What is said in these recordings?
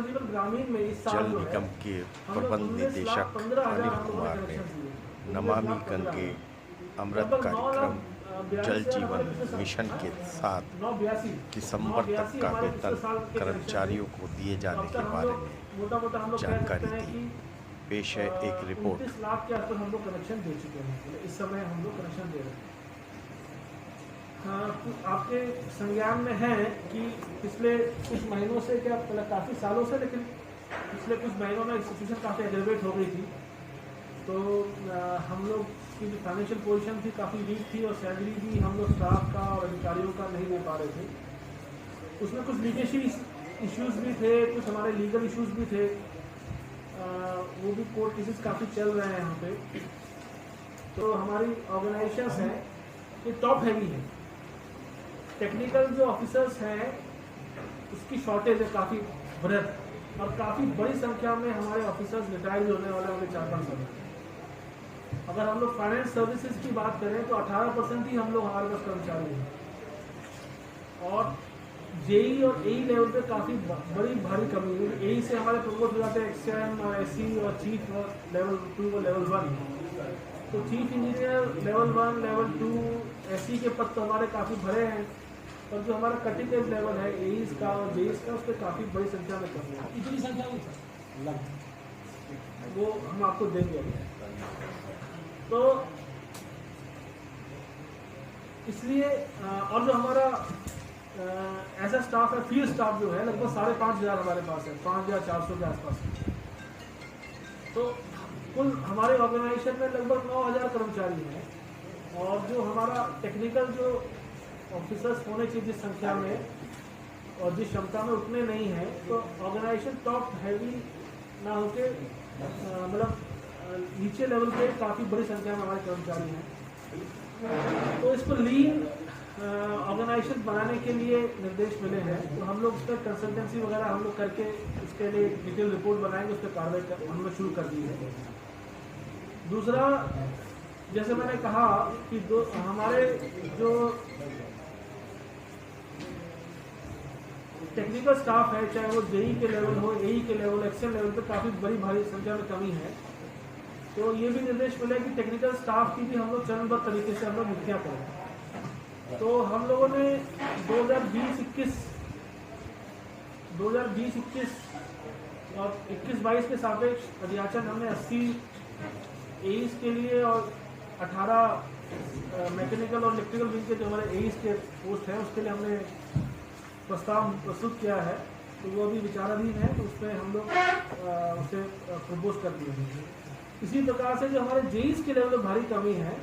जल जीवन ग्रामीण में इस साल जल जो है निगम के हम लोग प्रबंध 19,15,000 निदेशक हम अनिल लोगों ने कुमार ने कनेक्शन दिए। नमामि गंगे अमृत लगभग कार्यक्रम 9,42,000 जल हमारे जीवन पिछले मिशन के साथ 982 दिसंबर तक का हमारे पिछले वेतन साल के कर्मचारियों को दिए जाने के बारे में मोटा हम लोग कह जानकारी सकते हैं दी। कि पेश है एक रिपोर्ट। 29 लाख के आसपास हम लोग कनेक्शन दे चुके हैं। इस समय हम लोग कनेक्शन दे रहे हैं। हाँ, तो आपके संज्ञान में है कि पिछले कुछ महीनों से, क्या मतलब काफ़ी सालों से, लेकिन पिछले कुछ महीनों में सिचुएशन काफ़ी एग्रेवेट हो गई थी। तो हम लोग की जो फाइनेंशियल पोजीशन थी काफ़ी वीक थी और सैलरी भी हम लोग स्टाफ का और अधिकारियों का नहीं दे पा रहे थे। उसमें कुछ लीगेसी इश्यूज़ भी थे, कुछ हमारे लीगल इश्यूज़ भी थे। वो भी कोर्ट केसेस काफ़ी चल रहे हैं यहाँ पे। तो हमारी ऑर्गेनाइजेशंस हैं ये टॉप हैवी है। टेक्निकल जो ऑफिसर्स हैं उसकी शॉर्टेज है काफ़ी बृहद, और काफ़ी बड़ी संख्या में हमारे ऑफिसर्स रिटायर होने वाले होंगे 4-5 साल में। अगर हम लोग फाइनेंस सर्विसेज की बात करें तो 18% ही हम लोग हमारे पास कर्मचारी हैं, और जेई और एई लेवल पे काफ़ी बड़ी भारी कमी है। एई से हमारे प्रमोट हो जाते हैं एक्सएम और एससी और चीफ लेवल 2 और लेवल 1। तो chief engineer level 1, level 2, SC के पद तो हमारे काफ़ी भरे हैं, और जो हमारा कटिंग एज लेवल है एईज का और जेईज का, उस पर काफ़ी बड़ी संख्या में कमी है। इतनी संख्या में वो हम आपको देंगे। तो इसलिए और जो हमारा ऐसा स्टाफ है, फील्ड स्टाफ जो है लगभग 5,500 हमारे पास है, 5,400 के आसपास। तो कुल हमारे ऑर्गेनाइजेशन में लगभग 9,000 कर्मचारी हैं, और जो हमारा टेक्निकल जो ऑफिसर्स होने चाहिए जिस संख्या में और जिस क्षमता में उतने नहीं हैं। तो ऑर्गेनाइजेशन टॉप हैवी ना होके मतलब नीचे लेवल पे काफ़ी बड़ी संख्या में हमारे कर्मचारी हैं। तो इसको लीन ऑर्गेनाइजेशन बनाने के लिए निर्देश मिले हैं। तो हम लोग उस पर कंसल्टेंसी वगैरह हम लोग करके उसके लिए डिटेल रिपोर्ट बनाएंगे, उस पर कार्रवाई हम लोग शुरू कर दी है। दूसरा, जैसे मैंने कहा कि हमारे जो टेक्निकल स्टाफ है, चाहे वो जेई के लेवल हो, एई के लेवल, एक्सेल लेवल पे काफ़ी बड़ी भारी संख्या में कमी है। तो ये भी निर्देश मिले कि टेक्निकल स्टाफ की भी हम लोग चरणबद्ध तरीके से हम लोग नियुक्तियाँ करें। तो हम लोगों ने 2020-21 और 21-22 के सापेक्ष अध्याचन हमने 80 एईस के लिए और 18 मैकेनिकल और इलेक्ट्रिकल विंग के जो हमारे एईस के पोस्ट हैं उसके लिए हमने प्रस्ताव प्रस्तुत किया है। तो वो अभी विचाराधीन है, तो उस पर हम लोग उसे प्रपोज कर दिए हैं। इसी प्रकार से जो हमारे जेईस के लेवल में भारी कमी है,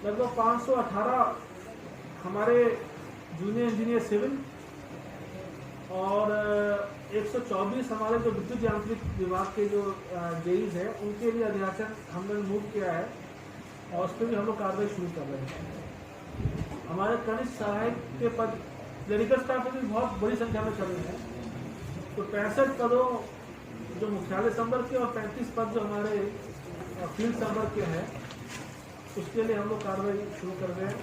लगभग 518 हमारे जूनियर इंजीनियर सिविल और 124 हमारे जो विद्युत यांत्रिक विभाग के जो जेईस हैं उनके लिए अध्याचन हमने मूव किया है, और उस पर भी हम लोग कार्रवाई शुरू कर रहे हैं। हमारे कनिष्ठ सहायक के पद क्लरिकल स्टाफ में भी बहुत बड़ी संख्या में कमी है। तो 65 पदों जो मुख्यालय संवर्ग के और 35 पद जो हमारे फील्ड संवर्ग के हैं उसके लिए हम लोग कार्रवाई शुरू कर रहे हैं।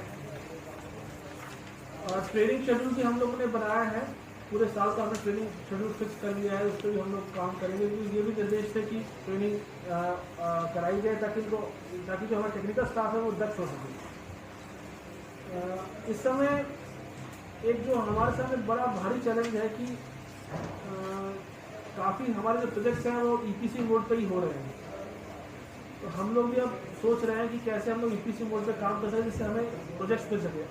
और ट्रेनिंग शेड्यूल भी हम लोगों ने बनाया है, पूरे साल का हमने ट्रेनिंग शेड्यूल फिक्स कर लिया है, उस पर भी हम लोग काम करेंगे। क्योंकि ये भी निर्देश थे कि ट्रेनिंग कराई जाए ताकि जो हमारा टेक्निकल स्टाफ है वो दक्ष हो सके। इस समय एक जो हमारे सामने बड़ा भारी चैलेंज है कि काफ़ी हमारे जो प्रोजेक्ट्स हैं वो ईपीसी मोड पे ही हो रहे हैं। तो हम लोग भी अब सोच रहे हैं कि कैसे हम लोग ईपीसी मोड पे काम कर सकें जिससे हमें प्रोजेक्ट्स मिल सके।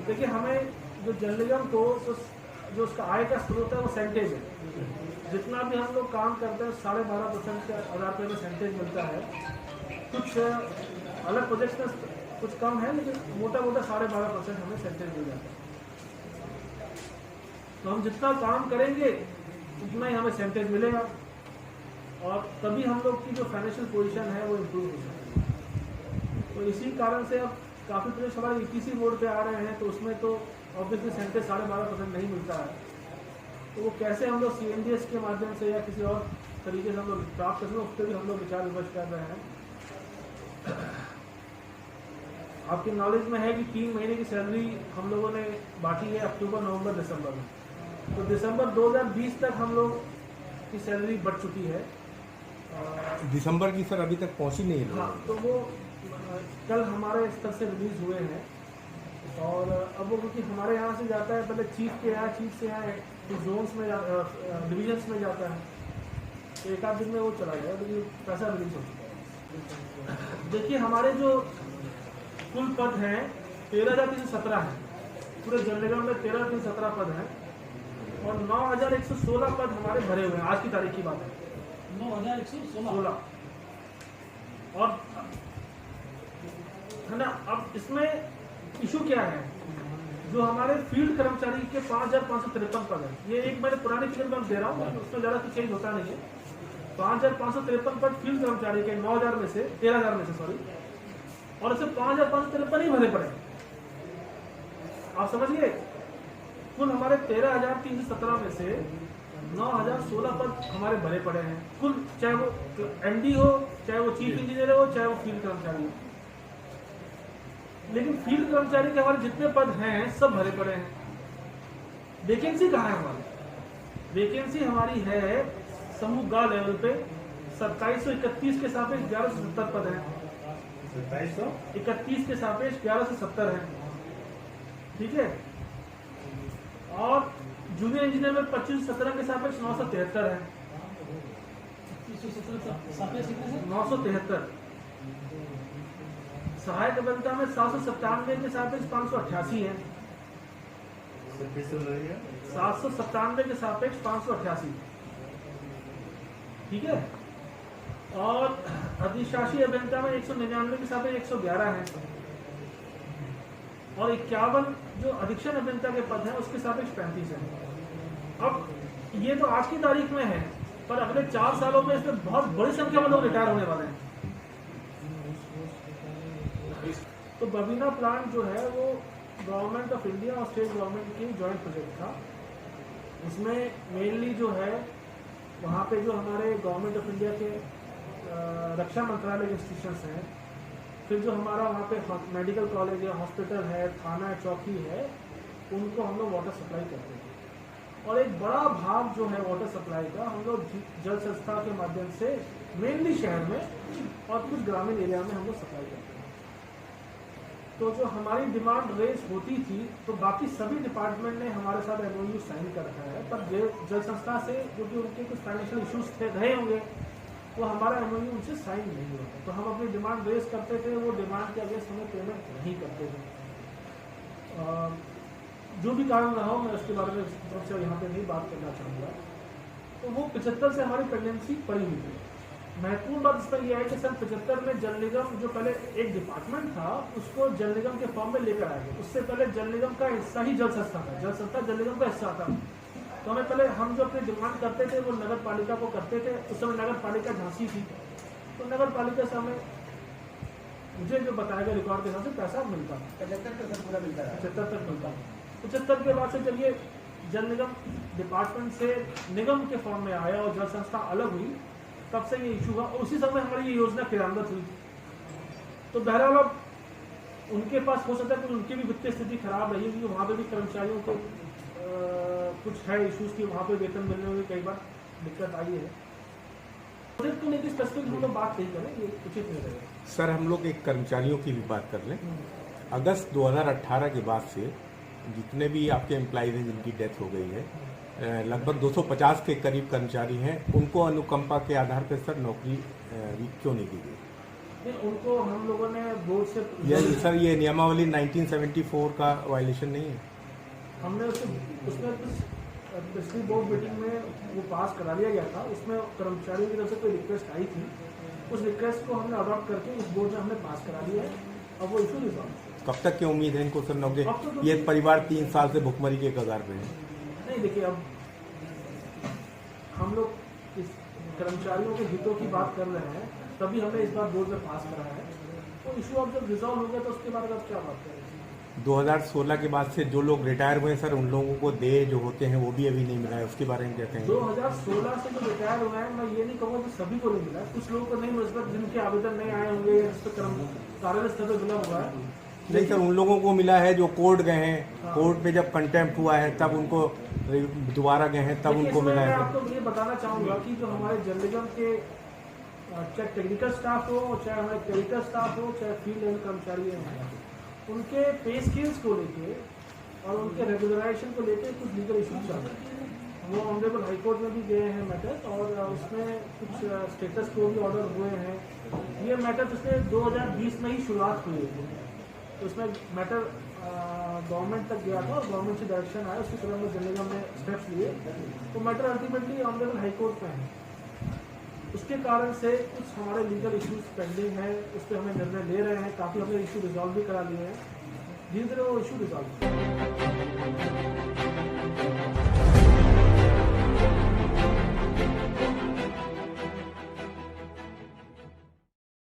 देखिए, हमें जो जल निगम को जो उसका आय का स्रोत है वो सेंटेज है। जितना भी हम लोग काम करते हैं 12.5% के आधार पर हमें सेंटेज मिलता है। कुछ अलग प्रोजेक्ट्स में कुछ कम है, लेकिन मोटा 12.5% हमें सेंटेज मिल जाता है। तो हम जितना काम करेंगे उतना ही हमें सेंटेज मिलेगा, और तभी हम लोग की जो फाइनेंशियल पोजीशन है वो इम्प्रूव हो जाएगी। तो इसी कारण से अब काफ़ी प्रोजेक्ट हमारे ईपीसी मोड पे आ रहे हैं, तो उसमें तो ऑब्वियसली सेंटेज 12.5% नहीं मिलता है। तो वो कैसे हम लोग सीएनडीएस के माध्यम से या किसी और तरीके से हम लोग प्राप्त करेंगे, उस पर भी हम लोग विचार विमर्श कर रहे हैं। आपकी नॉलेज में है कि 3 महीने की सैलरी हम लोगों ने बांटी है अक्टूबर, नवंबर, दिसंबर में। तो दिसंबर 2020 तक हम लोग की सैलरी बढ़ चुकी है। दिसंबर की सर अभी तक पहुंची नहीं है। हाँ, तो वो कल हमारे स्तर से रिलीज हुए हैं और अब वो क्योंकि हमारे यहाँ से जाता है, पहले चीफ के यहाँ, चीफ से यहाँ जोन्स में डिविजन्स में जाता है, तो एक आध दिन में वो चला गया, लेकिन पैसा रिलीज हो चुका है। देखिए हमारे जो कुल पद हैं 13,317 हैं, पूरे जल निगम में 13,317 पद हैं और 9,116 पद हमारे भरे हुए हैं। आज की तारीख की बात है 9,116 और है ना। अब इसमें इशू क्या है, जो हमारे फील्ड कर्मचारी के 5,553 पद है, ये एक मैंने पुरानी फिगर में दे रहा हूँ, उसमें ज़्यादा कुछ चेंज होता नहीं है। 5,553 पद फील्ड कर्मचारी के 9,000 में से 13,000 में से सॉरी, और इसे 5,553 ही भरे पड़े। आप समझिए कुल हमारे 13,317 में से 9,016 पद हमारे भरे पड़े हैं कुल, चाहे वो एमडी हो, चाहे वो चीफ इंजीनियर हो, चाहे वो फील्ड कर्मचारी हो। लेकिन फील्ड कर्मचारी के हमारे जितने पद हैं सब भरे पड़े हैं। वैकेंसी कहाँ है हमारी? वैकेंसी हमारी है समूह ग लेवल पे 2731 के सापेक्ष 1170 पद हैं। 2731 के सापेक्ष 1170 है, ठीक है। और जूनियर इंजीनियर में 2517 के सापेक्ष 973 है, 973। सहायक अभियंता में 797 के सापेक्ष 588 है, 797 के सापेक्ष 588, ठीक है। और अधिशासी अभियंता में 199 के सापेक्ष 111 है और 51 जो अधीक्षण अभियंता के पद हैं उसके सापेक्ष 35 है। अब ये तो आज की तारीख में है, पर अगले 4 सालों में इसमें बहुत बड़ी संख्या में लोग रिटायर होने वाले हैं। तो बबीना प्लांट जो है वो गवर्नमेंट ऑफ इंडिया और स्टेट गवर्नमेंट की जॉइंट प्रोजेक्ट था। उसमें मेनली जो है वहाँ पे जो हमारे गवर्नमेंट ऑफ इंडिया के रक्षा मंत्रालय के इंस्टीट्यूशंस हैं, फिर जो हमारा वहाँ पे मेडिकल कॉलेज है, हॉस्पिटल है, थाना है, चौकी है, उनको हम लोग वाटर सप्लाई करते हैं। और एक बड़ा भाग जो है वाटर सप्लाई का हम लोग जल संस्था के माध्यम से मेनली शहर में और कुछ ग्रामीण एरिया में हम लोग सप्लाई करते हैं। तो जो हमारी डिमांड रेज होती थी तो बाकी सभी डिपार्टमेंट ने हमारे साथ एमओयू साइन कर रखा है, पर जल संस्था से जो कि उनके कुछ फाइनेंशियल इश्यूज थे रहे होंगे, वो हमारा एमओयू उनसे साइन नहीं हुआ। तो हम अपनी डिमांड रेज करते थे, वो डिमांड के अगेंस्ट हमें पेमेंट नहीं करते थे। जो भी कारण रहा हो, मैं उसके बारे में सबसे यहाँ पे नहीं बात करना चाहूँगा। तो वो 75 से हमारी पेंडेंसी पड़ी हुई थी। महत्वपूर्ण बात इस पर यह है कि सन 75 में जल निगम जो पहले एक डिपार्टमेंट था उसको जल निगम के फॉर्म में लेकर आए थे। उससे पहले जल निगम का हिस्सा ही जल संस्था था, जल संस्था जल निगम का हिस्सा था। तो हमें पहले हम जो अपनी डिमांड करते थे वो नगर पालिका को करते थे। उस समय नगर पालिका झांसी थी, तो नगर पालिका से हमें मुझे जो बताया गया रिकॉर्ड के हिसाब से पैसा मिलता था, 75 पूरा मिलता है, 75 तक मिलता है। 75 के बाद से जब ये जल निगम डिपार्टमेंट से निगम के फॉर्म में आया और जल संस्था अलग हुई, तब से ये इशू हुआ और उसी समय हमारी ये योजना क्रियान्वित हुई। तो बहरहाल अब उनके पास हो सकता है कि उनकी भी वित्तीय स्थिति खराब रही होगी, वहाँ पे भी कर्मचारियों को कुछ है इश्यूज की, वहाँ पे वेतन मिलने में कई बार दिक्कत आई है। प्रोजेक्ट को लेकर स्पेसिफिक हम लोग बात नहीं करें, ये उचित नहीं रहेगा। सर हम लोग एक कर्मचारियों की भी बात कर लें। अगस्त 2018 के बाद से जितने भी आपके एम्प्लॉइज हैं जिनकी डेथ हो गई है, लगभग 250 के करीब कर्मचारी हैं, उनको अनुकंपा के आधार पर सर नौकरी क्यों नहीं दी गई? उनको हम लोगों ने बोर्ड से ये सर ये नियमावली 1974 का वायलेशन नहीं है? हमने उसमें पिछली बोर्ड मीटिंग में वो पास करा लिया गया था। उसमें कर्मचारियों की तरफ से कोई रिक्वेस्ट आई थी, उस रिक्वेस्ट को हमने अडॉप्ट करके उस बोर्ड में हमने पास करा लिया है। अब वो इशू रिजॉल्व। कब तक की उम्मीद है इनको सर नौकरी? ये परिवार 3 साल से भुखमरी के कगार पे है। नहीं देखिए, अब हम लोग इस कर्मचारियों के हितों की बात कर रहे हैं, तभी हमने इस बार बोर्ड में पास करा है। तो इशू अब जब रिजॉल्व हो गया तो उसके बाद अब क्या बात करें? 2016 के बाद से जो लोग रिटायर हुए हैं सर, उन लोगों को देय जो होते हैं वो भी अभी नहीं मिला है, उसके बारे में क्या कहेंगे? 2016 से जो रिटायर हुए हैं, मैं ये नहीं कहूँगा कि सभी को नहीं मिला, कुछ लोगों को नहीं मिल सकता, जिनके आवेदन नहीं आए होंगे, जिस पर कार्यालय स्तर पर मिला हुआ है, नहीं सर, उन लोगों को मिला है जो कोर्ट गए हैं, कोर्ट में जब कंटेम्प्ट हुआ है तब उनको दोबारा गए हैं, तब उनको मिला मैं है। आपको ये बताना चाहूँगा कि जो हमारे जर्नलिज्म के चाहे टेक्निकल स्टाफ हो, चाहे हमारे क्लरिकल स्टाफ हो, चाहे फील्ड लेवल कर्मचारी हैं, उनके पे स्केल्स को लेके और उनके रेगुलराइजेशन को लेके कुछ लीगल इशूज चल रहे हैं। वो ऑनरेबल हाईकोर्ट में भी गए हैं मैटर, और उसमें कुछ स्टेटस को भी ऑर्डर हुए हैं। ये मैटर पिछले 2020 में ही शुरुआत हुई है, तो उसमें मैटर गवर्नमेंट तक गया था और गवर्नमेंट से डायरेक्शन आया, उसके तरह में जर्नलिज्म ने स्टेप्स लिए, तो मैटर अल्टीमेटली ऑनरेबल हाईकोर्ट में है। उसके कारण से कुछ हमारे लीगल इश्यूज पेंडिंग है, उस पर हमें निर्णय ले रहे हैं। काफ़ी हमने इशू रिजॉल्व भी करा लिए हैं, धीरे धीरे वो इशू रिजॉल्व